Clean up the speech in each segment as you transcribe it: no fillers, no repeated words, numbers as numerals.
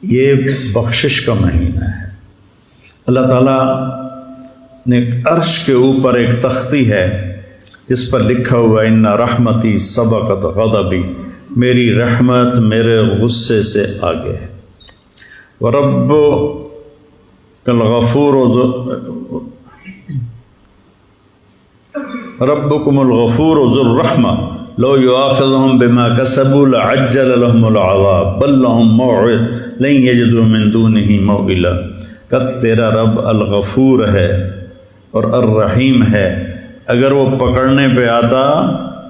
یہ بخشش کا مہینہ ہے۔ اللہ تعالیٰ نے عرش کے اوپر ایک تختی ہے جس پر لکھا ہوا ان رحمتی سبقت غضبی، میری رحمت میرے غصے سے آگے ہے۔ ربکم الغفور ذو الرحمہ لو یؤاخذہم بما کسبوا لعجل لهم العذاب بل لهم موعد لن یجدوا من دونہ موئلا۔ کہ تیرا رب الغفور ہے اور الرحیم ہے، اگر وہ پکڑنے پہ آتا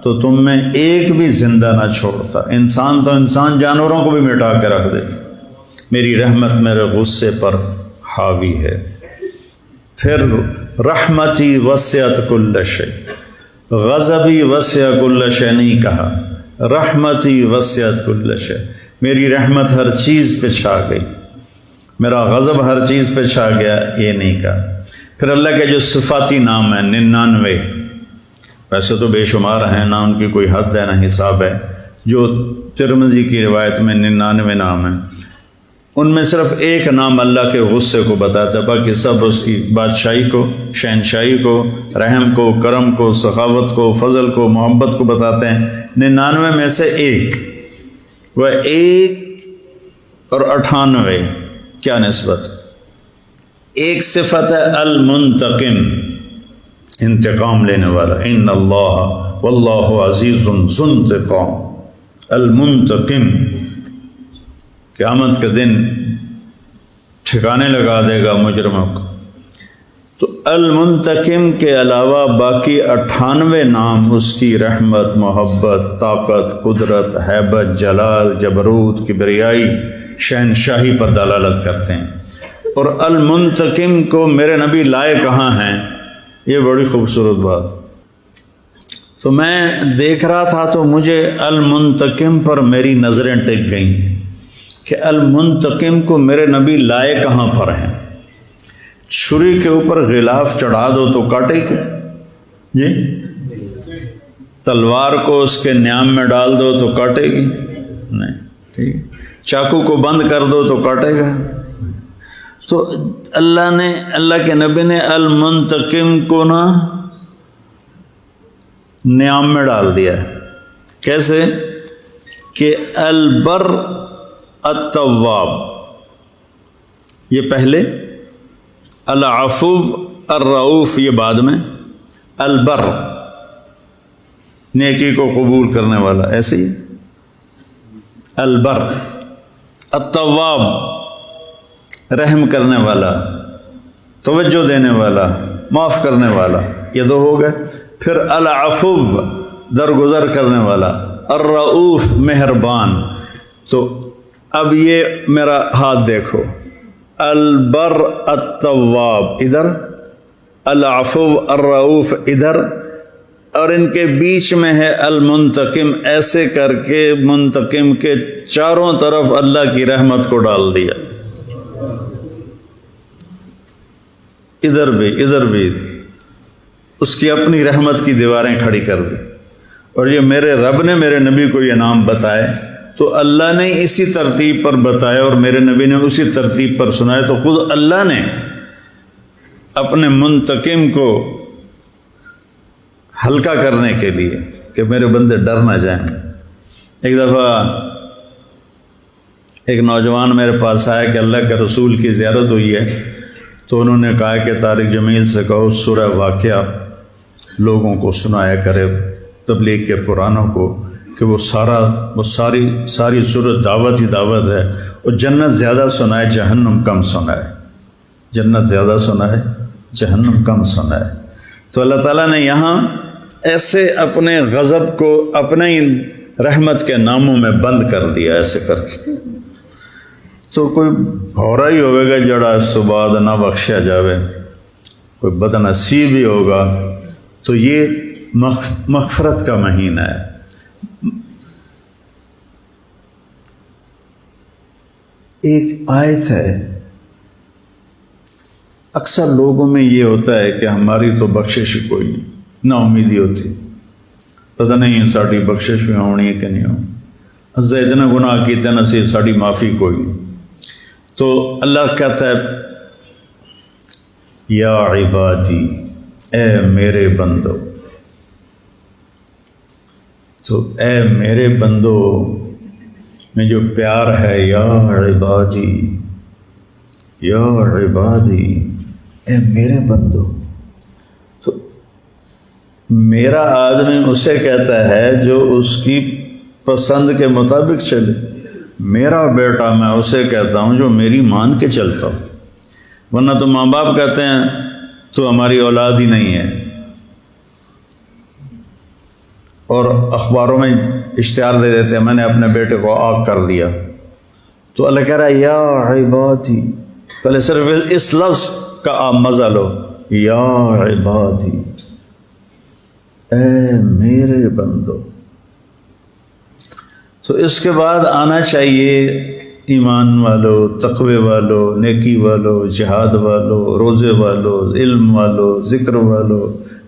تو تم میں ایک بھی زندہ نہ چھوڑتا، انسان تو انسان جانوروں کو بھی مٹا کے رکھ دیتا۔ میری رحمت میرے غصے پر حاوی ہے۔ پھر رحمتی وسعت کل شیء، غضبی وسع کل شیء نہیں کہا، رحمتی وسعت کل شیء، میری رحمت ہر چیز پہ چھا گئی، میرا غضب ہر چیز پہ چھا گیا، یہ نہیں کہا۔ پھر اللہ کے جو صفاتی نام ہیں 99، ویسے تو بے شمار ہیں، نہ ان کی کوئی حد ہے نہ حساب ہے، جو ترمذی کی روایت میں 99 نام ہیں، ان میں صرف ایک نام اللہ کے غصے کو بتاتا ہے، باقی سب اس کی بادشاہی کو، شہنشاہی کو، رحم کو، کرم کو، سخاوت کو، فضل کو، محبت کو بتاتے ہیں۔ 99 میں سے ایک، وہ 1 اور 98 کیا نسبت؟ ایک صفت ہے المنتقم، انتقام لینے والا، ان اللہ واللہ عزیز ذو انتقام، المنتقم، قیامت کے دن ٹھکانے لگا دے گا مجرموں کو۔ تو المنتقم کے علاوہ باقی 98 نام اس کی رحمت، محبت، طاقت، قدرت، ہیبت، جلال، جبروت، کبریائی، شہنشاہی پر دلالت کرتے ہیں۔ اور المنتقم کو میرے نبی لائے کہاں ہیں، یہ بڑی خوبصورت بات۔ تو میں دیکھ رہا تھا تو مجھے المنتقم پر میری نظریں ٹک گئیں کہ المنتقم کو میرے نبی لائے کہاں پر ہیں۔ چھری کے اوپر غلاف چڑھا دو تو کاٹے گی جی، تلوار کو اس کے نیام میں ڈال دو تو کاٹے گی نہیں، ٹھیک، چاقو کو بند کر دو تو کاٹے گا۔ تو اللہ کے نبی نے المنتقم کو نا نیام میں ڈال دیا ہے۔ کیسے کہ البر التواب، یہ پہلے، العفو الرؤوف یہ بعد میں، البر نیکی کو قبول کرنے والا، ایسے ہی البر، التواب رحم کرنے والا، توجہ دینے والا، معاف کرنے والا، یہ دو ہو گئے۔ پھر العفو درگزر کرنے والا، الرؤوف مہربان۔ تو اب یہ میرا ہاتھ دیکھو، البر التواب ادھر، العفو الرؤوف ادھر، اور ان کے بیچ میں ہے المنتقم، ایسے کر کے منتقم کے چاروں طرف اللہ کی رحمت کو ڈال دیا، ادھر بھی اس کی اپنی رحمت کی دیواریں کھڑی کر دی۔ اور یہ میرے رب نے میرے نبی کو یہ نام بتائے تو اللہ نے اسی ترتیب پر بتایا اور میرے نبی نے اسی ترتیب پر سنایا، تو خود اللہ نے اپنے منتقم کو ہلکا کرنے کے لیے کہ میرے بندے ڈر نہ جائیں۔ ایک دفعہ ایک نوجوان میرے پاس آیا کہ اللہ کے رسول کی زیارت ہوئی ہے، تو انہوں نے کہا کہ طارق جمیل سے کہو سورہ واقعہ لوگوں کو سنایا کرے، تبلیغ کے پرانوں کو، کہ وہ ساری سورت دعوت ہی دعوت ہے، اور جنت زیادہ سنائے جہنم کم سنائے، جنت زیادہ سنائے جہنم کم سنائے۔ تو اللہ تعالیٰ نے یہاں ایسے اپنے غضب کو اپنے ہی رحمت کے ناموں میں بند کر دیا، ایسے کر کے۔ تو کوئی بھورا ہی ہوئے گا جڑا اس تو بعد نہ بخشیا جاوے، کوئی بد نصیب ہی ہوگا۔ تو یہ مغفرت کا مہینہ ہے۔ ایک آیت ہے، اکثر لوگوں میں یہ ہوتا ہے کہ ہماری تو بخشش ہی کوئی نہیں، نا امیدی ہوتی، پتہ نہیں ساڑی بخشش بھی ہونی ہے کہ نہیں ہونی، اتنا گناہ کیتے نہ سی ساڑی معافی کوئی نہیں۔ تو اللہ کہتا ہے یا عبادی، اے میرے بندو، تو اے میرے بندو میں جو پیار ہے، یا عبادی، یا عبادی، اے میرے بندو. تو میرا آدمی اسے کہتا ہے جو اس کی پسند کے مطابق چلے. میرا بیٹا میں اسے کہتا ہوں جو میری مان کے چلتا ہوں. ورنہ تو ماں باپ کہتے ہیں تو ہماری اولاد ہی نہیں ہے، اور اخباروں میں اشتہار دے دیتے ہیں میں نے اپنے بیٹے کو آگ کر دیا. تو اللہ کہہ رہا ہے یا عبادی، پہلے صرف اس لفظ کا آپ مزہ لو، یا عبادی، اے میرے بندو. تو اس کے بعد آنا چاہیے ایمان والو، تقوی والو، نیکی والو، جہاد والو، روزے والو، علم والو، ذکر والو،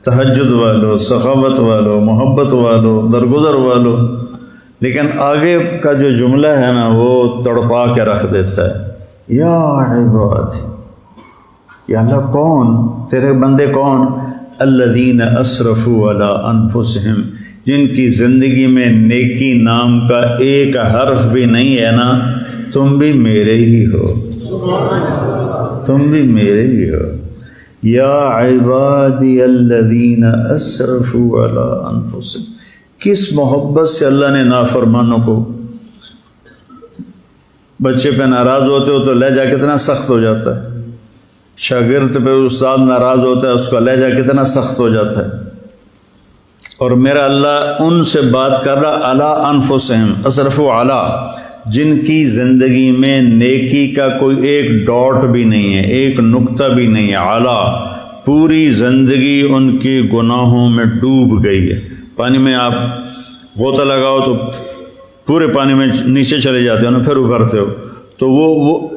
تہجد والو، سخاوت والو، محبت والو، درگزر والو. لیکن آگے کا جو جملہ ہے نا وہ تڑپا کے رکھ دیتا ہے، یا عبادی. یا اللہ کون؟ تیرے بندے کون؟ الذین اسرفوا علی انفسہم، جن کی زندگی میں نیکی نام کا ایک حرف بھی نہیں ہے نا. تم بھی میرے ہی ہو، تم بھی میرے ہی ہو. یا عبادی الذین اسرفوا علی انفسہم. کس محبت سے اللہ نے نافرمانوں کو، بچے پہ ناراض ہوتے ہو تو لہجہ کتنا سخت ہو جاتا ہے، شاگرد پہ استاد ناراض ہوتا ہے اس کا لہجہ کتنا سخت ہو جاتا ہے. اور میرا اللہ ان سے بات کر رہا علی انفسہم، اسرفوا علی، جن کی زندگی میں نیکی کا کوئی ایک ڈاٹ بھی نہیں ہے، ایک نقطہ بھی نہیں ہے. اعلیٰ، پوری زندگی ان کے گناہوں میں ڈوب گئی ہے. پانی میں آپ غوطہ لگاؤ تو پورے پانی میں نیچے چلے جاتے ہو نا، پھر ابھرتے ہو. تو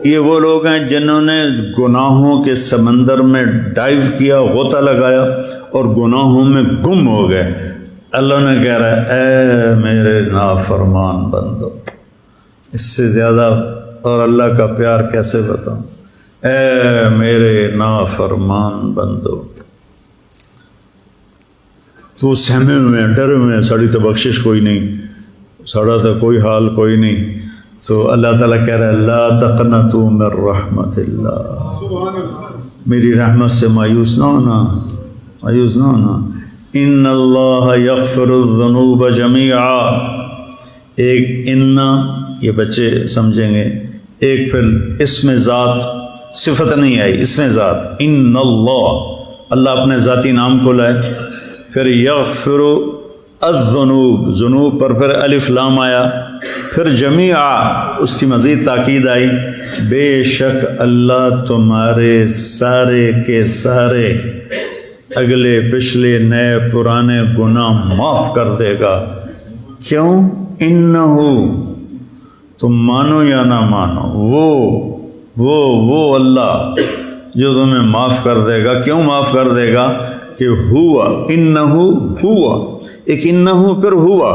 یہ وہ لوگ ہیں جنہوں نے گناہوں کے سمندر میں ڈائیو کیا، غوطہ لگایا اور گناہوں میں گم ہو گئے. اللہ نے کہہ رہا ہے اے میرے نافرمان بندو. اس سے زیادہ اور اللہ کا پیار کیسے بتاؤں؟ اے میرے نافرمان بندو. تو سہمے ہوئے ہیں، ڈرے ہوئے ہیں، ساڑی تو بخشش کوئی نہیں، ساڑا تو کوئی حال کوئی نہیں. تو اللہ تعالیٰ کہہ رہا ہے لا تقنطوا من رحمت اللہ، میری رحمت سے مایوس نہ ہونا، مایوس نہ ہونا. ان اللہ یغفر الذنوب جمیعا. ایک ان، یہ بچے سمجھیں گے، ایک پھر اسم ذات، صفت نہیں آئی، اسم ذات. ان اللہ، اللہ اپنے ذاتی نام کو لائے. پھر یغفر الذنوب، ذنوب پر پھر الف لام آیا. پھر جمیعا، اس کی مزید تاکید آئی، بے شک اللہ تمہارے سارے کے سارے اگلے پچھلے نئے پرانے گناہ معاف کر دے گا. کیوں؟ انہو، تم مانو یا نہ مانو، وہ اللہ جو تمہیں معاف کر دے گا. کیوں معاف کر دے گا؟ کہ ہوا، انہو ہوا، ایک انہو پھر ہوا،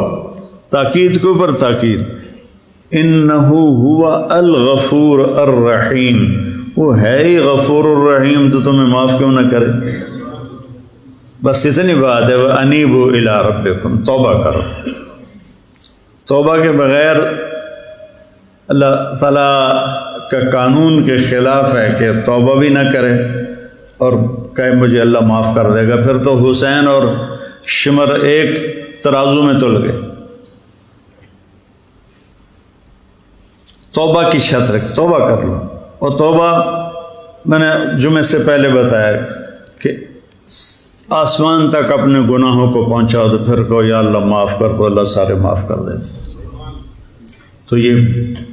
تاکید کے اوپر تاکید. انہو ہوا الغفور الرحیم، وہ ہے ہی غفور الرحیم، تو تمہیں معاف کیوں نہ کرے؟ بس اتنی بات ہے. وَأَنِيبُوا إِلَىٰ رَبِّكُمْ، توبہ کرو. توبہ کے بغیر اللہ تعالیٰ کا قانون کے خلاف ہے کہ توبہ بھی نہ کرے اور کہے مجھے اللہ معاف کر دے گا. پھر تو حسین اور شمر ایک ترازو میں تل گئے. توبہ کی شرط رکھ، توبہ کر لو. اور توبہ میں نے جمعے سے پہلے بتایا کہ آسمان تک اپنے گناہوں کو پہنچاؤ تو پھر کہو یا اللہ معاف کر، تو اللہ سارے معاف کر دیتے. تو یہ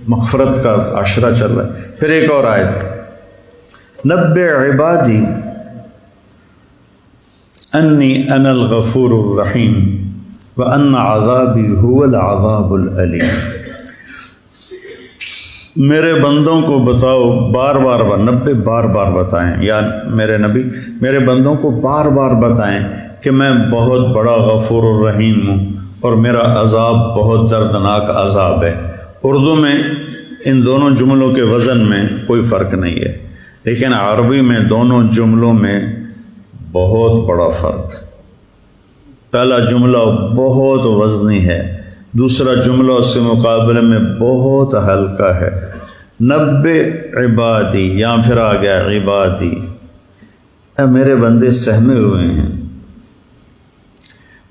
مغفرت کا عشرہ چل رہا ہے. پھر ایک اور آیت، نبئ عبادی انی انا الغفور الرحیم وان عذابی هو العذاب العلیم. میرے بندوں کو بتاؤ، بار بار نبے بار بار بتائیں، یا میرے نبی میرے بندوں کو بار بار بتائیں کہ میں بہت بڑا غفور الرحیم ہوں اور میرا عذاب بہت دردناک عذاب ہے. اردو میں ان دونوں جملوں کے وزن میں کوئی فرق نہیں ہے، لیکن عربی میں دونوں جملوں میں بہت بڑا فرق۔ پہلا جملہ بہت وزنی ہے، دوسرا جملہ اس کے مقابلے میں بہت ہلکا ہے۔ نبئ عبادی، یا پھر آ گیا عبادی، اے میرے بندے سہمے ہوئے ہیں۔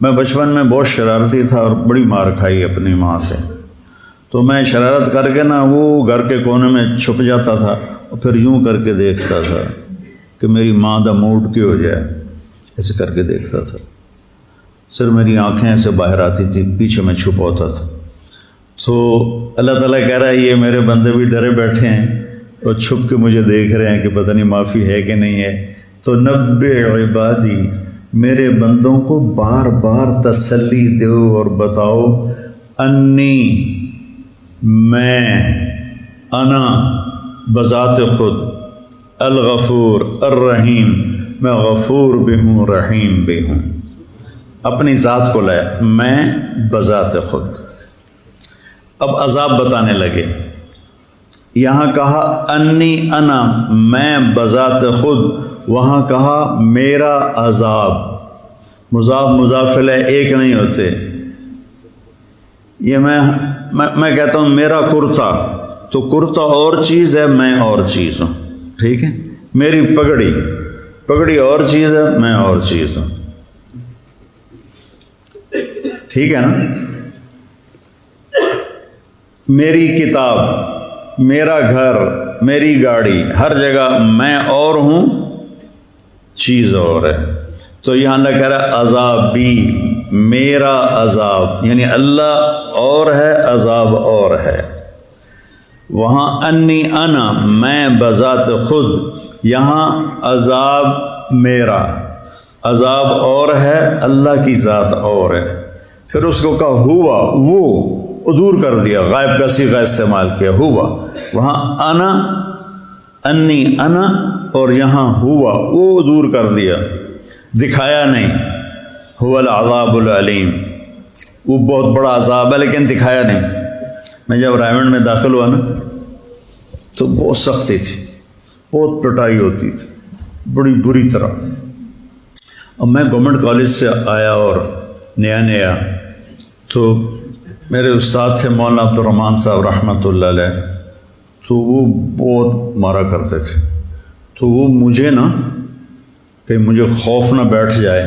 میں بچپن میں بہت شرارتی تھا اور بڑی مار کھائی اپنی ماں سے، تو میں شرارت کر کے نا وہ گھر کے کونے میں چھپ جاتا تھا اور پھر یوں کر کے دیکھتا تھا کہ میری ماں دا موڈ کی ہو جائے، ایسے کر کے دیکھتا تھا، صرف میری آنکھیں ایسے باہر آتی تھی، پیچھے میں چھپا ہوتا تھا۔ تو اللہ تعالیٰ کہہ رہا ہے یہ میرے بندے بھی ڈرے بیٹھے ہیں اور چھپ کے مجھے دیکھ رہے ہیں کہ پتہ نہیں معافی ہے کہ نہیں ہے۔ تو نبئ عبادی، میرے بندوں کو بار بار تسلی دو اور بتاؤ، انی، میں، انا بذات خود، الغفور الرحیم، میں غفور بھی ہوں رحیم بھی ہوں، اپنی ذات کو لائے، میں بذات خود۔ اب عذاب بتانے لگے، یہاں کہا انی انا، میں بذات خود، وہاں کہا میرا عذاب۔ مضاف مضاف الیہ ایک نہیں ہوتے، یہ میں کہتا ہوں میرا کرتا، تو کرتا اور چیز ہے، میں اور چیز ہوں، ٹھیک ہے؟ میری پگڑی اور چیز ہے، میں اور چیز ہوں، ٹھیک ہے نا؟ میری کتاب، میرا گھر، میری گاڑی، ہر جگہ میں اور ہوں، چیز اور ہے۔ تو یہاں اللہ کہہ رہا ہے عذابی، میرا عذاب، یعنی اللہ اور ہے، عذاب اور ہے۔ وہاں انی انا، میں بذات خود، یہاں عذاب میرا، عذاب اور ہے، اللہ کی ذات اور ہے۔ پھر اس کو کہا ہوا، وہ دور کر دیا، غائب کا صیغہ استعمال کیا، ہوا۔ وہاں انا، انی انا، اور یہاں ہوا، وہ دور کر دیا، دکھایا نہیں۔ هو العذاب العلیم، وہ بہت بڑا عذاب ہے لیکن دکھایا نہیں۔ میں جب رائمنڈ میں داخل ہوا نا تو بہت سختی تھی، بہت پٹائی ہوتی تھی، بڑی بری طرح۔ اور میں گورنمنٹ کالج سے آیا اور نیا تو میرے استاد تھے مولانا عبد الرحمن صاحب رحمۃ اللہ علیہ، تو وہ بہت مارا کرتے تھے۔ تو وہ مجھے نا کہ مجھے خوف نہ بیٹھ جائے،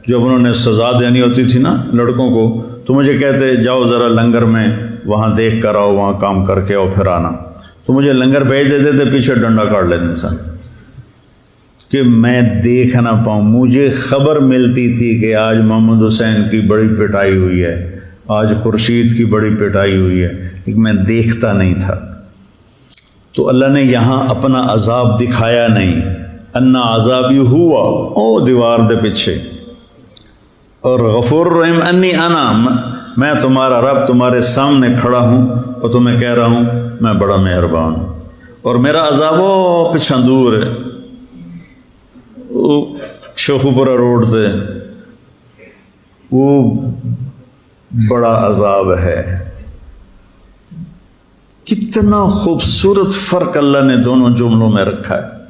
جب انہوں نے سزا دینی ہوتی تھی نا لڑکوں کو تو مجھے کہتے جاؤ ذرا لنگر میں وہاں دیکھ کر آؤ، وہاں کام کر کے آؤ پھر آنا۔ تو مجھے لنگر بھیج دیتے تھے، پیچھے ڈنڈا کاٹ لیتے سن کہ میں دیکھ نہ پاؤں۔ مجھے خبر ملتی تھی کہ آج محمد حسین کی بڑی پٹائی ہوئی ہے، آج خورشید کی بڑی پٹائی ہوئی ہے، لیکن میں دیکھتا نہیں تھا۔ تو اللہ نے یہاں اپنا عذاب دکھایا نہیں، انا عذابی ہوا، او دیوار دے پیچھے، اور غفور الرحیم انی انا، میں تمہارا رب تمہارے سامنے کھڑا ہوں اور تمہیں کہہ رہا ہوں میں بڑا مہربان ہوں، اور میرا عذاب وہ پیچھے دور ہے، وہ شوخو پورا روڈ سے، وہ بڑا عذاب ہے۔ کتنا خوبصورت فرق اللہ نے دونوں جملوں میں رکھا ہے۔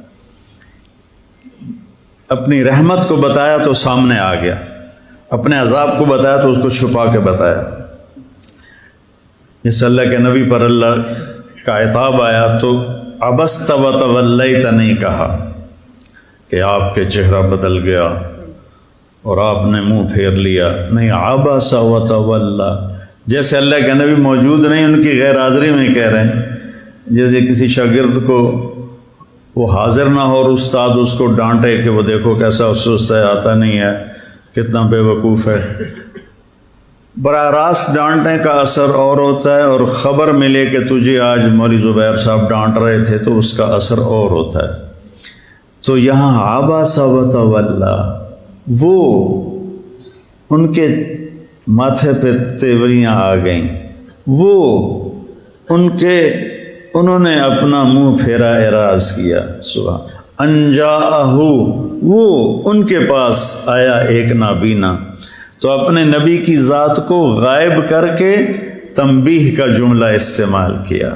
اپنی رحمت کو بتایا تو سامنے آ گیا، اپنے عذاب کو بتایا تو اس کو چھپا کے بتایا۔ جس اللہ کے نبی پر اللہ کا عتاب آیا تو عبست و تولیت نہیں کہا کہ آپ کے چہرہ بدل گیا اور آپ نے منہ پھیر لیا، نہیں، عبس و تولی، جیسے اللہ کے نبی موجود نہیں ان کی غیر حاضری میں کہہ رہے ہیں، جیسے کسی شاگرد کو وہ حاضر نہ ہو اور استاد اس کو ڈانٹے کہ وہ دیکھو کیسا سست ہے، آتا نہیں ہے، کتنا بے وقوف ہے۔ براہ راست ڈانٹنے کا اثر اور ہوتا ہے، اور خبر ملے کہ تجھے آج مولوی زبیر صاحب ڈانٹ رہے تھے تو اس کا اثر اور ہوتا ہے۔ تو یہاں عبس و تولی، وہ ان کے ماتھے پہ تیوریاں آ گئیں، وہ انہوں نے اپنا منہ پھیرا، اعراض کیا۔ سبحان انجاءہ، وہ ان کے پاس آیا ایک نابینا، تو اپنے نبی کی ذات کو غائب کر کے تنبیہ کا جملہ استعمال کیا۔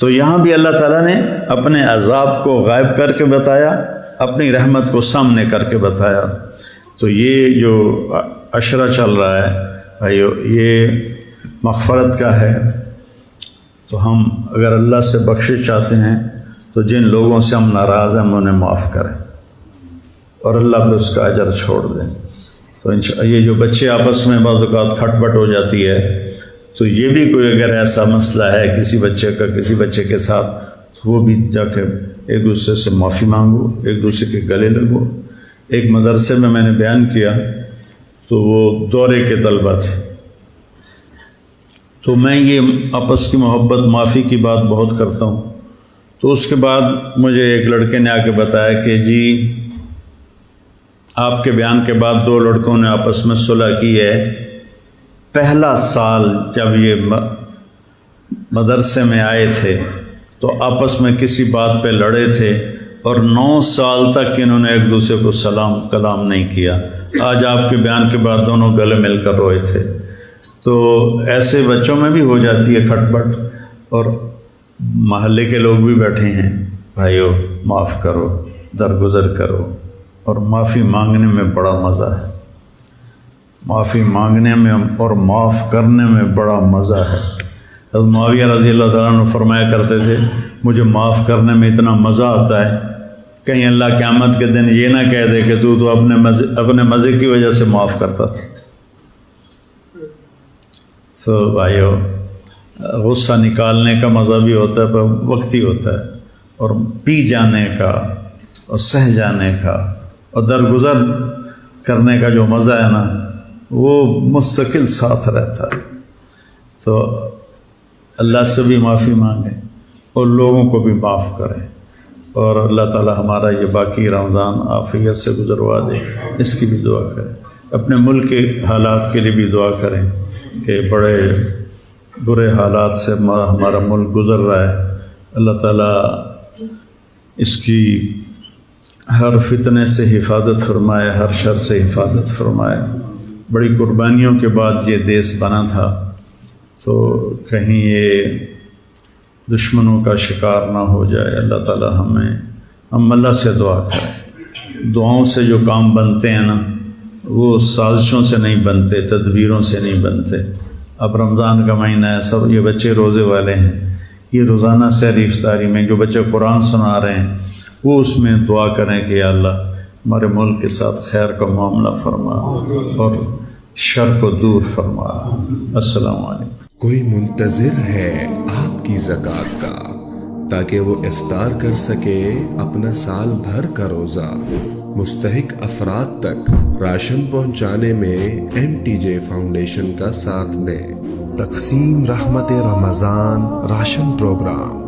تو یہاں بھی اللہ تعالیٰ نے اپنے عذاب کو غائب کر کے بتایا، اپنی رحمت کو سامنے کر کے بتایا۔ تو یہ جو عشرہ چل رہا ہے بھائیو، یہ مغفرت کا ہے۔ تو ہم اگر اللہ سے بخشش چاہتے ہیں تو جن لوگوں سے ہم ناراض ہیں ہم انہیں معاف کریں اور اللہ پہ اس کا اجر چھوڑ دیں۔ تو یہ جو بچے آپس میں بعض اوقات کھٹ پٹ ہو جاتی ہے، تو یہ بھی کوئی اگر ایسا مسئلہ ہے کسی بچے کا کسی بچے کے ساتھ، تو وہ بھی جا کے ایک دوسرے سے معافی مانگو، ایک دوسرے کے گلے لگو۔ ایک مدرسے میں نے بیان کیا، تو وہ دورے کے طلبہ تھے، تو میں یہ آپس کی محبت معافی کی بات بہت کرتا ہوں۔ تو اس کے بعد مجھے ایک لڑکے نے آ کے بتایا کہ جی آپ کے بیان کے بعد 2 لڑکوں نے آپس میں صلح کی ہے۔ پہلا سال جب یہ مدرسے میں آئے تھے تو آپس میں کسی بات پہ لڑے تھے، اور 9 سال تک انہوں نے ایک دوسرے کو سلام کلام نہیں کیا۔ آج آپ کے بیان کے بعد دونوں گلے مل کر روئے تھے۔ تو ایسے بچوں میں بھی ہو جاتی ہے کھٹ پٹ، اور محلے کے لوگ بھی بیٹھے ہیں، بھائیو معاف کرو، درگزر کرو، اور معافی مانگنے میں بڑا مزہ ہے۔ معافی مانگنے میں اور معاف کرنے میں بڑا مزہ ہے۔ حضرت معاویہ رضی اللہ تعالیٰ عنہ فرمایا کرتے تھے، مجھے معاف کرنے میں اتنا مزہ آتا ہے، کہیں اللہ قیامت کے دن یہ نہ کہہ دے کہ تو اپنے مزے کی وجہ سے معاف کرتا تھا۔ تو بھائیو، غصہ نکالنے کا مزہ بھی ہوتا ہے پر وقتی ہوتا ہے، اور پی جانے کا اور سہ جانے کا اور درگزر کرنے کا جو مزہ ہے نا، وہ مستقل ساتھ رہتا ہے۔ تو اللہ سے بھی معافی مانگیں اور لوگوں کو بھی معاف کریں، اور اللہ تعالی ہمارا یہ باقی رمضان عافیت سے گزروا دے، اس کی بھی دعا کریں۔ اپنے ملک کے حالات کے لیے بھی دعا کریں کہ بڑے برے حالات سے ہمارا ملک گزر رہا ہے۔ اللہ تعالیٰ اس کی ہر فتنے سے حفاظت فرمائے، ہر شر سے حفاظت فرمائے۔ بڑی قربانیوں کے بعد یہ دیس بنا تھا، تو کہیں یہ دشمنوں کا شکار نہ ہو جائے۔ اللہ تعالیٰ ہم اللہ سے دعا کریں۔ دعاؤں سے جو کام بنتے ہیں نا، وہ سازشوں سے نہیں بنتے، تدبیروں سے نہیں بنتے۔ اب رمضان کا مہینہ ہے، سب یہ بچے روزے والے ہیں، یہ روزانہ سحری افطاری میں جو بچے قرآن سنا رہے ہیں، وہ اس میں دعا کریں کہ یا اللہ ہمارے ملک کے ساتھ خیر کا معاملہ فرما اور شر کو دور فرما۔ السلام علیکم۔ کوئی منتظر ہے آپ کی زکوٰۃ کا تاکہ وہ افطار کر سکے اپنا سال بھر کا روزہ۔ مستحق افراد تک راشن پہنچانے میں MTJ فاؤنڈیشن کا ساتھ دیں۔ تقسیم رحمت رمضان راشن پروگرام۔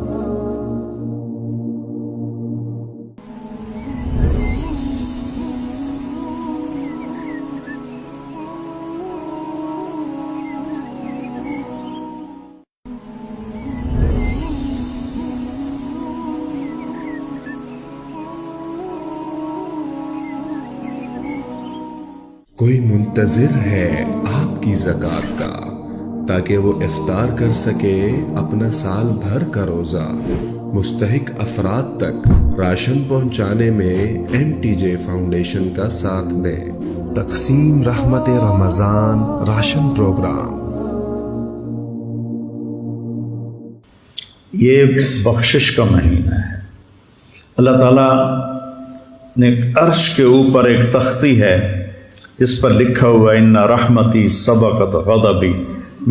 کوئی منتظر ہے آپ کی زکوٰۃ کا تاکہ وہ افطار کر سکے اپنا سال بھر کا روزہ۔ مستحق افراد تک راشن پہنچانے میں MTJ فاؤنڈیشن کا ساتھ دیں۔ تقسیم رحمت رمضان راشن پروگرام۔ یہ بخشش کا مہینہ ہے۔ اللہ تعالیٰ نے عرش کے اوپر ایک تختی ہے جس پر لکھا ہوا ان رحمتی سبقت غضبی،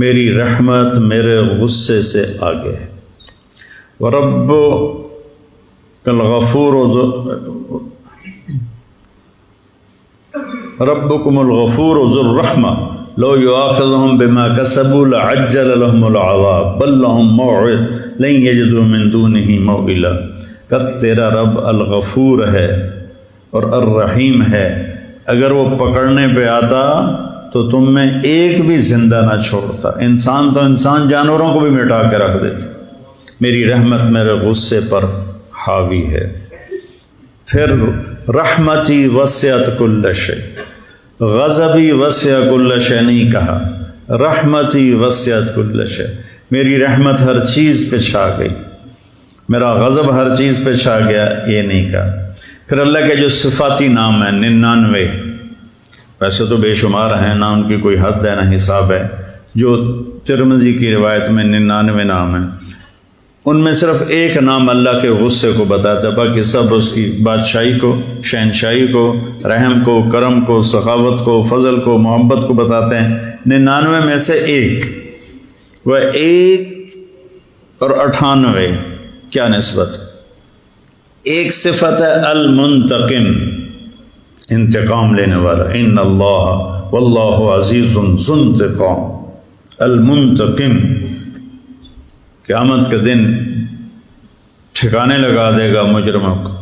میری رحمت میرے غصے سے آگے ہے۔ ربکم الغفور ذو الرحمہ لو یؤاخذہم بما کسبوا لعجل لهم العذاب بل لهم موعد لن یجدوا من دونہ موئلا۔ کہ تیرا رب الغفور ہے اور الرحیم ہے، اگر وہ پکڑنے پہ آتا تو تم میں ایک بھی زندہ نہ چھوڑتا، انسان تو انسان، جانوروں کو بھی مٹا کے رکھ دیتا۔ میری رحمت میرے غصے پر حاوی ہے۔ پھر رحمتی وسعت کل شیء، غضبی وسع کل شیء نہیں کہا، رحمتی وسعت کل شیء، میری رحمت ہر چیز پہ چھا گئی۔ میرا غضب ہر چیز پہ چھا گیا، یہ نہیں کہا۔ پھر اللہ کے جو صفاتی نام ہیں 99، ویسے تو بے شمار ہیں، نہ ان کی کوئی حد ہے نہ حساب ہے، جو ترمذی کی روایت میں 99 نام ہیں، ان میں صرف ایک نام اللہ کے غصے کو بتاتا ہے، باقی سب اس کی بادشاہی کو، شہنشاہی کو، رحم کو، کرم کو، سخاوت کو، فضل کو، محبت کو بتاتے ہیں۔ 99 میں سے ایک، وہ 1 اور 98 کیا نسبت؟ ایک صفت ہے المنتقم، انتقام لینے والا، ان اللہ واللہ عزیز ذو انتقام، المنتقم، قیامت کے دن ٹھکانے لگا دے گا مجرموں کو۔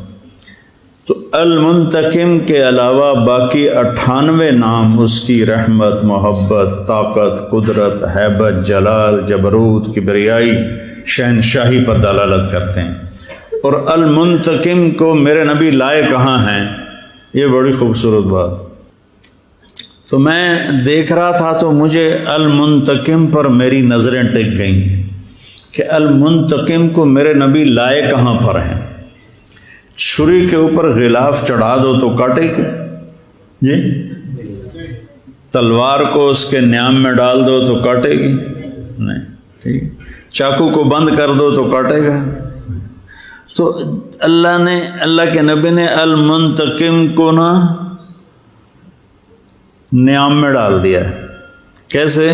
تو المنتقم کے علاوہ باقی 98 نام اس کی رحمت، محبت، طاقت، قدرت، ہیبت، جلال، جبروت، کبریائی، شہنشاہی پر دلالت کرتے ہیں۔ اور المنتقم کو میرے نبی لائے کہاں ہیں، یہ بڑی خوبصورت بات۔ تو میں دیکھ رہا تھا تو مجھے المنتقم پر میری نظریں ٹک گئیں کہ المنتقم کو میرے نبی لائے کہاں پر ہیں۔ چھری کے اوپر غلاف چڑھا دو تو کاٹے گی جی، تلوار کو اس کے نیام میں ڈال دو تو کاٹے گی نہیں، ٹھیک، چاقو کو بند کر دو تو کاٹے گا۔ تو اللہ کے نبی نے المنتقم کو نا نیام میں ڈال دیا ہے۔ کیسے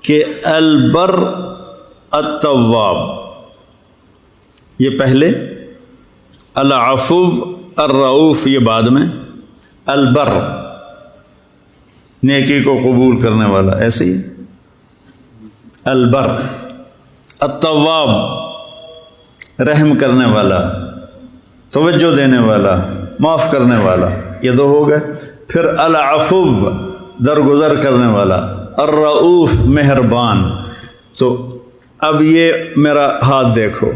کہ البر التواب، یہ پہلے، العفو الرؤوف یہ بعد میں، البر نیکی کو قبول کرنے والا، ایسے ہی البر، التواب رحم کرنے والا، توجہ دینے والا، معاف کرنے والا، یہ دو ہو گئے۔ پھر العفو درگزر کرنے والا، الرؤوف مہربان۔ تو اب یہ میرا ہاتھ دیکھو،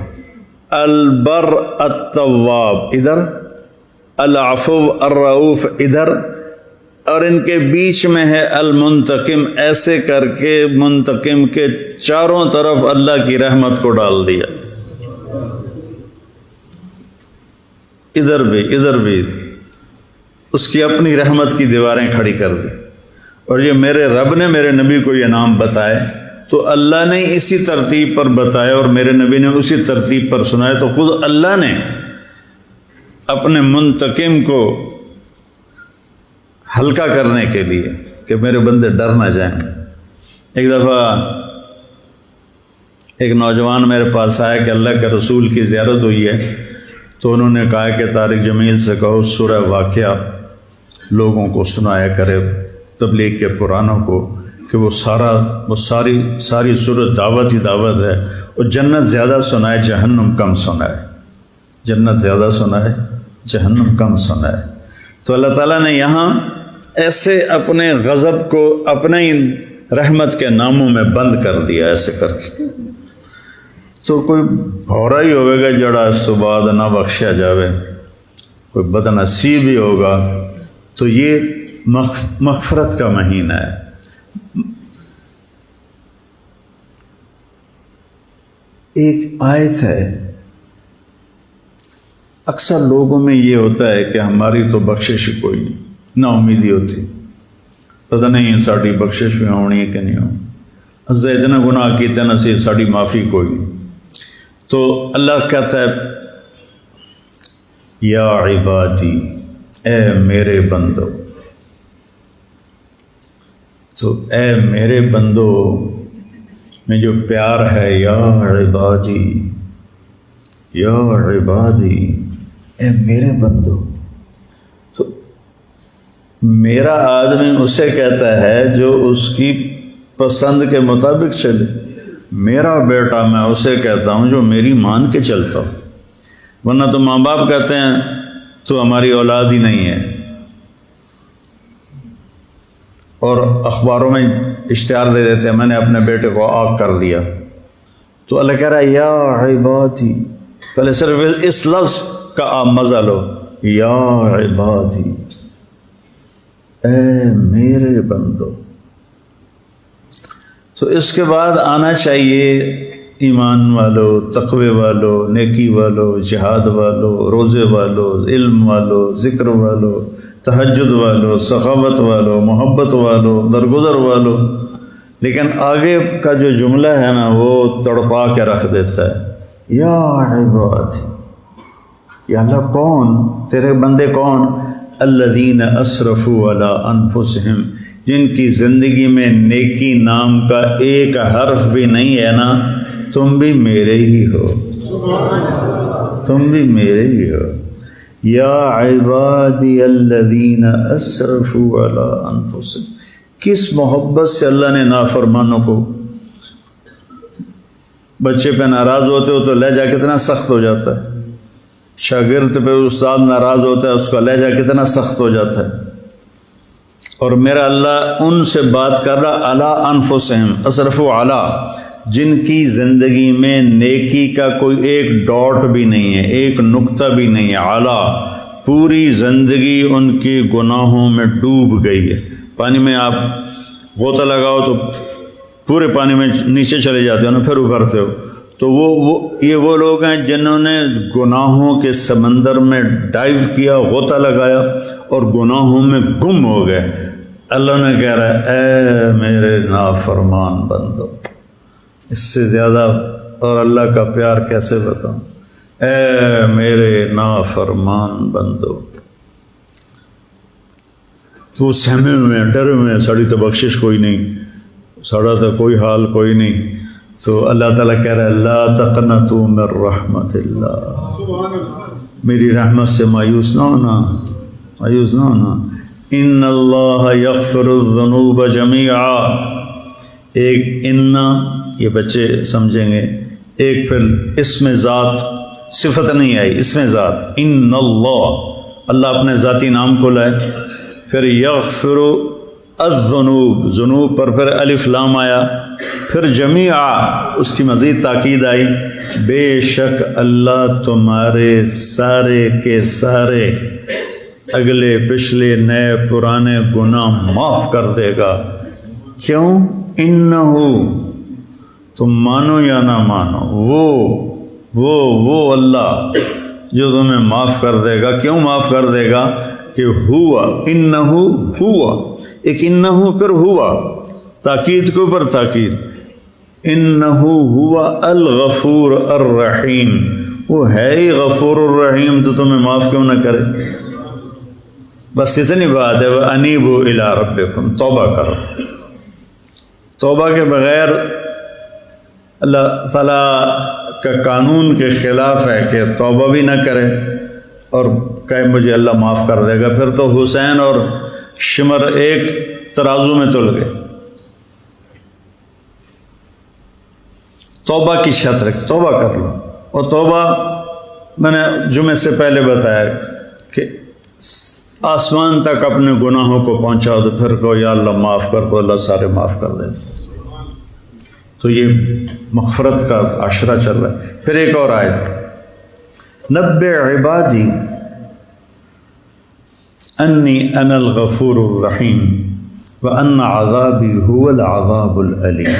البر التواب ادھر، العفو الرؤوف ادھر، اور ان کے بیچ میں ہے المنتقم، ایسے کر کے منتقم کے چاروں طرف اللہ کی رحمت کو ڈال دیا، ادھر بھی اس کی اپنی رحمت کی دیواریں کھڑی کر دی۔ اور یہ میرے رب نے میرے نبی کو یہ نام بتائے تو اللہ نے اسی ترتیب پر بتایا اور میرے نبی نے اسی ترتیب پر سنایا، تو خود اللہ نے اپنے منتقم کو ہلکا کرنے کے لیے کہ میرے بندے ڈر نہ جائیں۔ ایک دفعہ ایک نوجوان میرے پاس آیا کہ اللہ کے رسول کی زیارت ہوئی ہے، تو انہوں نے کہا کہ طارق جمیل سے کہو سورہ واقعہ لوگوں کو سنایا کرے، تبلیغ کے پرانوں کو، کہ وہ ساری سورت دعوت ہی دعوت ہے، اور جنت زیادہ سنائے جہنم کم سنائے، جنت زیادہ سنائے جہنم کم سنائے۔ تو اللہ تعالیٰ نے یہاں ایسے اپنے غضب کو اپنے ہی رحمت کے ناموں میں بند کر دیا، ایسے کر کے۔ تو کوئی بھورا ہی ہوئے گا جڑا اس تو بعد نہ بخشیا جاوے، کوئی بد نصیب ہی ہوگا۔ تو یہ مغفرت کا مہینہ ہے۔ ایک آیت ہے، اکثر لوگوں میں یہ ہوتا ہے کہ ہماری تو بخشش کوئی نہیں، نا امیدی ہوتی، پتہ نہیں ساڑی بخشش بھی ہونی ہے کہ نہیں ہونی، ازا اتنا گناہ کیتے نا سی ساڑی معافی کوئی نہیں۔ تو اللہ کہتا ہے یا عبادی، اے میرے بندو، تو اے میرے بندو میں جو پیار ہے، یا عبادی، یا عبادی، اے میرے بندو۔ تو میرا آدمی اسے کہتا ہے جو اس کی پسند کے مطابق چلے، میرا بیٹا میں اسے کہتا ہوں جو میری مان کے چلتا ہوں، ورنہ تو ماں باپ کہتے ہیں تو ہماری اولاد ہی نہیں ہے، اور اخباروں میں اشتہار دے دیتے ہیں میں نے اپنے بیٹے کو آگ کر دیا۔ تو اللہ کہہ رہا ہے یا عبادی، پہلے صرف اس لفظ کا آپ مزہ لو، یا عبادی، اے میرے بندو۔ تو اس کے بعد آنا چاہیے ایمان والو، تقوی والو، نیکی والو، جہاد والو، روزے والو، علم والو، ذکر والو، تہجد والو، سخاوت والو، محبت والو، درگزر والو. لیکن آگے کا جو جملہ ہے نا وہ تڑپا کے رکھ دیتا ہے، یا عبادی، یا اللہ کون تیرے بندے کون؟ الذین اسرفوا علی انفسہم، جن کی زندگی میں نیکی نام کا ایک حرف بھی نہیں ہے نا. تم بھی میرے ہی ہو، تم بھی میرے ہی ہو. یا عبادی الذین اسرفوا علی انفسہم. کس محبت سے اللہ نے نافرمانوں کو، بچے پہ ناراض ہوتے ہو تو لہجہ کتنا سخت ہو جاتا ہے، شاگرد پہ استاد ناراض ہوتا ہے اس کا لہجہ کتنا سخت ہو جاتا ہے. اور میرا اللہ ان سے بات کر رہا علی انفسہم، اسرفوا علی، جن کی زندگی میں نیکی کا کوئی ایک ڈاٹ بھی نہیں ہے، ایک نقطہ بھی نہیں ہے. اعلیٰ، پوری زندگی ان کے گناہوں میں ڈوب گئی ہے. پانی میں آپ غوطہ لگاؤ تو پورے پانی میں نیچے چلے جاتے ہو نا، پھر ابھرتے ہو. تو یہ وہ لوگ ہیں جنہوں نے گناہوں کے سمندر میں ڈائیو کیا، غوطہ لگایا اور گناہوں میں گم ہو گئے. اللہ نے کہہ رہا ہے اے میرے نافرمان بندو، اس سے زیادہ اور اللہ کا پیار کیسے بتاؤں. اے میرے نافرمان بندو، تو سہمے ہوئے ہیں، ڈرے ہوئے ہیں، ساڑی تو بخشش کوئی نہیں، ساڑا تو کوئی حال کوئی نہیں. تو اللہ تعالیٰ کہہ رہا ہے لا تقنطوا من رحمت اللہ، میری رحمت سے مایوس نہ ہونا، مایوس نہ ہونا. ان اللہ یغفر الذنوب جمیعا. ایک ان، یہ بچے سمجھیں گے، ایک پھر اسم ذات، صفت نہیں آئی، اسم ذات. ان اللہ، اللہ اپنے ذاتی نام کو لائے. پھر یغفر الذنوب، ذنوب پر پھر الف لام آیا. پھر جمیعا، اس کی مزید تاکید آئی، بے شک اللہ تمہارے سارے کے سارے اگلے پچھلے نئے پرانے گناہ معاف کر دے گا. کیوں؟ انہو، تم مانو یا نہ مانو، وہ اللہ جو تمہیں معاف کر دے گا. کیوں معاف کر دے گا؟ کہ ہوا، انہو ہوا، ایک انہو پھر ہوا، تاکید کے اوپر تاکید. انہو ہوا الغفور الرحیم، وہ ہے ہی غفور الرحیم، تو تمہیں معاف کیوں نہ کرے. بس اتنی بات ہے. وَأَنِيبُوا إِلَىٰ رَبِّكُمْ، توبہ کرو. توبہ کے بغیر اللہ تعالیٰ کا قانون کے خلاف ہے کہ توبہ بھی نہ کرے اور کہے مجھے اللہ معاف کر دے گا. پھر تو حسین اور شمر ایک ترازو میں تل گئے. توبہ کی شرط رکھ، توبہ کر لو. اور توبہ میں نے جمعے سے پہلے بتایا کہ آسمان تک اپنے گناہوں کو پہنچا تو پھر کہو یا اللہ معاف کر، تو اللہ سارے معاف کر دیتے. تو یہ مغفرت کا عشرہ چل رہا ہے. پھر ایک اور آیت، نبئ عبادی انی انا الغفور الرحیم وان عذابی هو العذاب العلیم.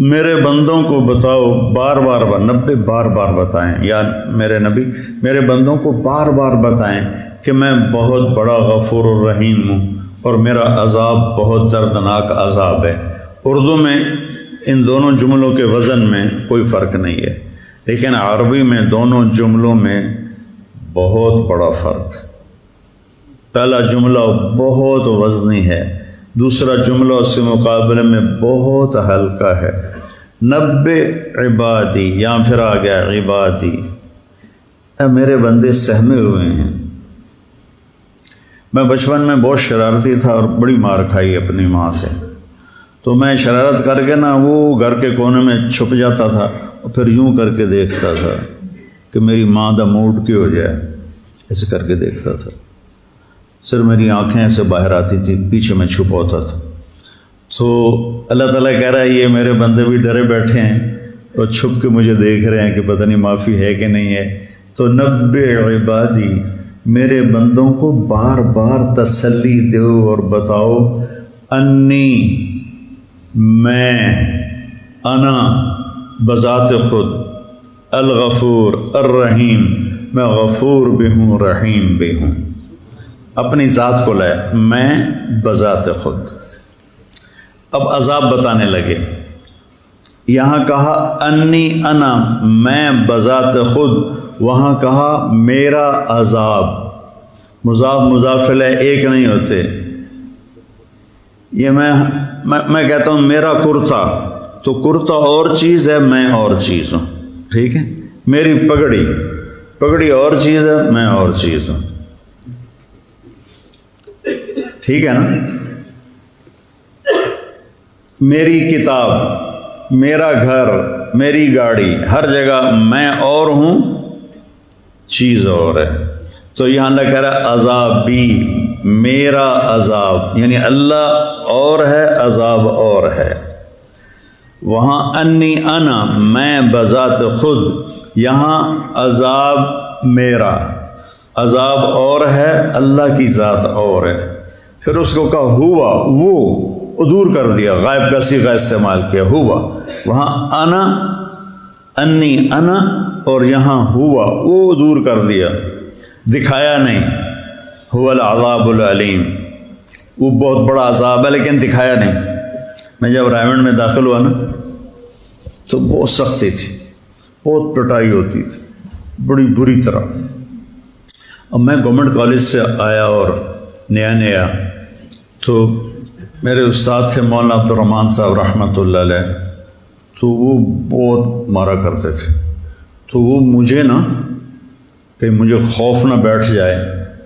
میرے بندوں کو بتاؤ، بار بار نبے بار بار بتائیں، یا میرے نبی میرے بندوں کو بار بار بتائیں کہ میں بہت بڑا غفور الرحیم ہوں اور میرا عذاب بہت دردناک عذاب ہے. اردو میں ان دونوں جملوں کے وزن میں کوئی فرق نہیں ہے، لیکن عربی میں دونوں جملوں میں بہت بڑا فرق. پہلا جملہ بہت وزنی ہے، دوسرا جملہ اس کے مقابلے میں بہت ہلکا ہے. نبئ عبادی، یہاں پھر آ گیا عبادی، اے میرے بندے سہمے ہوئے ہیں. میں بچپن میں بہت شرارتی تھا اور بڑی مار کھائی اپنی ماں سے. تو میں شرارت کر کے نا وہ گھر کے کونے میں چھپ جاتا تھا اور پھر یوں کر کے دیکھتا تھا کہ میری ماں دا موڈ کی ہو جائے، ایسے کر کے دیکھتا تھا. صرف میری آنکھیں ایسے باہر آتی تھی، پیچھے میں چھپا ہوتا تھا. تو اللہ تعالیٰ کہہ رہا ہے یہ میرے بندے بھی ڈرے بیٹھے ہیں اور چھپ کے مجھے دیکھ رہے ہیں کہ پتہ نہیں معافی ہے کہ نہیں ہے. تو نبئ عبادی، میرے بندوں کو بار بار تسلی دو اور بتاؤ، انی، میں، انا بذات خود الغفور الرحیم، میں غفور بھی ہوں رحیم بھی ہوں، اپنی ذات کو لائے میں بذات خود۔ اب عذاب بتانے لگے، یہاں کہا انی انا میں بذات خود، وہاں کہا میرا عذاب، مضاف مضاف الیہ ایک نہیں ہوتے۔ یہ میں کہتا ہوں میرا کرتا، تو کرتا اور چیز ہے، میں اور چیز ہوں، ٹھیک ہے؟ میری پگڑی اور چیز ہے، میں اور چیز ہوں، ٹھیک ہے نا؟ میری کتاب، میرا گھر، میری گاڑی، ہر جگہ میں اور ہوں، چیز اور ہے۔ تو یہاں اللہ کہہ رہا ہے عذاب بھی، میرا عذاب، یعنی اللہ اور ہے، عذاب اور ہے۔ وہاں انی انا میں بذات خود، یہاں عذاب میرا، عذاب اور ہے، اللہ کی ذات اور ہے۔ پھر اس کو کہا ہوا، وہ دور کر دیا، غائب کا صیغہ استعمال کیا، ہوا۔ وہاں انا، انی انا، اور یہاں ہوا، وہ دور کر دیا، دکھایا نہیں۔ هو العذاب العلیم، وہ بہت بڑا عذاب ہے لیکن دکھایا نہیں۔ میں جب رائمنڈ میں داخل ہوا نا تو بہت سختی تھی، بہت پٹائی ہوتی تھی، بڑی بری طرح۔ اب میں گورنمنٹ کالج سے آیا اور نیا تو میرے استاد تھے مولانا عبد الرحمن صاحب رحمۃ اللہ علیہ، تو وہ بہت مارا کرتے تھے۔ تو وہ مجھے نا کہ مجھے خوف نہ بیٹھ جائے،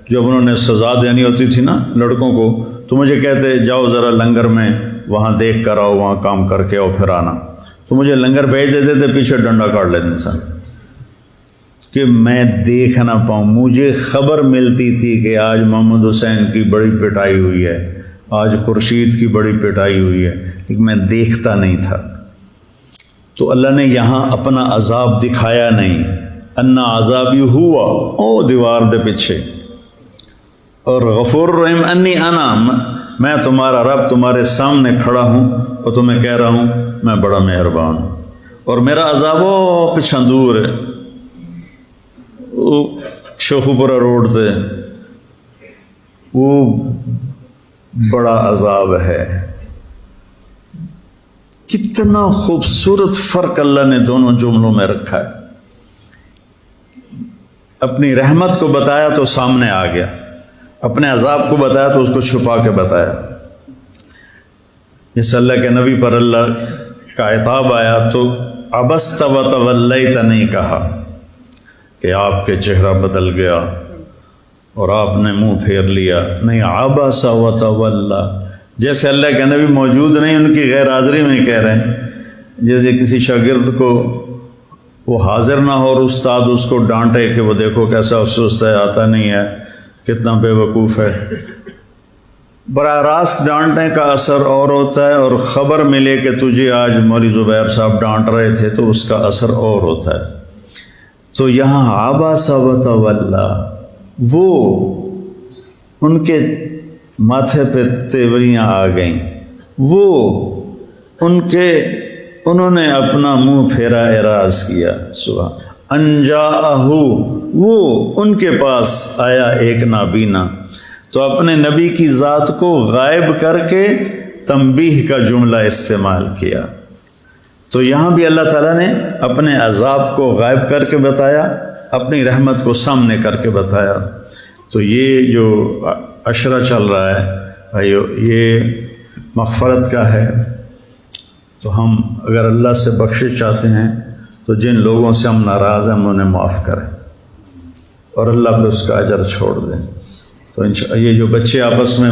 جب انہوں نے سزا دینی ہوتی تھی نا لڑکوں کو، تو مجھے کہتے جاؤ ذرا لنگر میں وہاں دیکھ کر آؤ، وہاں کام کر کے آؤ پھر آنا۔ تو مجھے لنگر بھیج دیتے تھے، پیچھے ڈنڈا کاٹ لیتے سن کہ میں دیکھ نہ پاؤں۔ مجھے خبر ملتی تھی کہ آج محمد حسین کی بڑی پٹائی ہوئی ہے، آج خورشید کی بڑی پٹائی ہوئی ہے، لیکن میں دیکھتا نہیں تھا۔ تو اللہ نے یہاں اپنا عذاب دکھایا نہیں، انا عذابی ہوا، او دیوار دے پیچھے، اور غفور رحیم انی انا میں تمہارا رب تمہارے سامنے کھڑا ہوں اور تمہیں کہہ رہا ہوں میں بڑا مہربان ہوں، اور میرا عذاب وہ پیچھے دور ہے، وہ شوخوپورہ روڈ سے، وہ بڑا عذاب ہے۔ کتنا خوبصورت فرق اللہ نے دونوں جملوں میں رکھا ہے۔ اپنی رحمت کو بتایا تو سامنے آ گیا، اپنے عذاب کو بتایا تو اس کو چھپا کے بتایا۔ جس اللہ کے نبی پر اللہ کا عتاب آیا تو عبست و تولیت نہیں کہا کہ آپ کے چہرہ بدل گیا اور آپ نے منہ پھیر لیا، نہیں، عبس و تولی، جیسے اللہ کے نبی موجود نہیں، ان کی غیر حاضری میں کہہ رہے ہیں۔ جیسے کسی شاگرد کو وہ حاضر نہ ہو اور استاد اس کو ڈانٹے کہ وہ دیکھو کیسا سست ہے، آتا نہیں ہے، کتنا بے وقوف ہے۔ براہ راست ڈانٹنے کا اثر اور ہوتا ہے، اور خبر ملے کہ تجھے آج مولوی زبیر صاحب ڈانٹ رہے تھے تو اس کا اثر اور ہوتا ہے۔ تو یہاں عبس و تولی، وہ ان کے ماتھے پہ تیوریاں آ گئیں، وہ انہوں نے اپنا منہ پھیرا، اعراض کیا۔ سبحان انجاءہ، وہ ان کے پاس آیا ایک نابینا، تو اپنے نبی کی ذات کو غائب کر کے تنبیہ کا جملہ استعمال کیا۔ تو یہاں بھی اللہ تعالیٰ نے اپنے عذاب کو غائب کر کے بتایا، اپنی رحمت کو سامنے کر کے بتایا۔ تو یہ جو عشرہ چل رہا ہے بھائیو، یہ مغفرت کا ہے۔ تو ہم اگر اللہ سے بخشش چاہتے ہیں تو جن لوگوں سے ہم ناراض ہیں ہم انہیں معاف کریں اور اللہ پہ اس کا اجر چھوڑ دیں۔ تو یہ جو بچے آپس میں